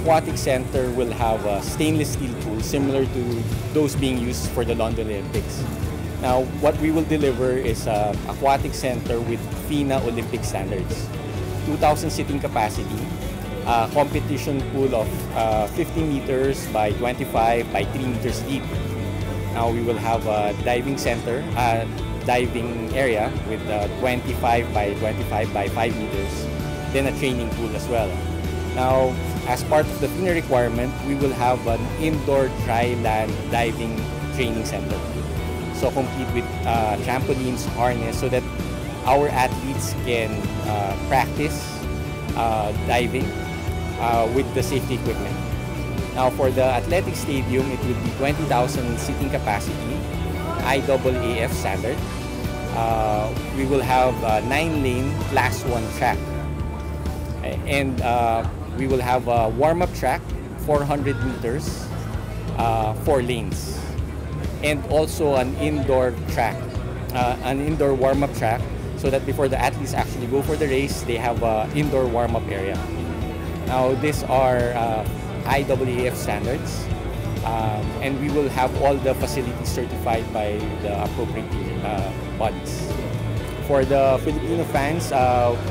Aquatic Center will have a stainless steel pool similar to those being used for the London Olympics. Now, what we will deliver is an Aquatic Center with FINA Olympic standards. 2,000 seating capacity, a competition pool of 50 meters by 25 by 3 meters deep. Now we will have a diving center, diving area with 25 by 25 by 5 meters, then a training pool as well. Now, as part of the FINA requirement, we will have an indoor dry land diving training center. So complete with trampolines, harness, so that our athletes can practice diving with the safety equipment. Now for the athletic stadium, it will be 20,000 seating capacity, IAAF standard. We will have a 9-lane Class 1 track. And we will have a warm-up track, 400 meters, 4 lanes. And also an indoor track, an indoor warm-up track, so that before the athletes actually go for the race, they have an indoor warm-up area. Now, these are IAAF standards, and we will have all the facilities certified by the appropriate bodies. For the Filipino fans,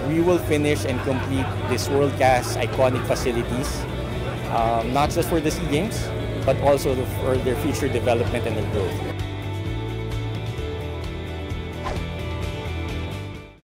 we will finish and complete this world-class iconic facilities, not just for the SEA Games, but also for their future development and their growth.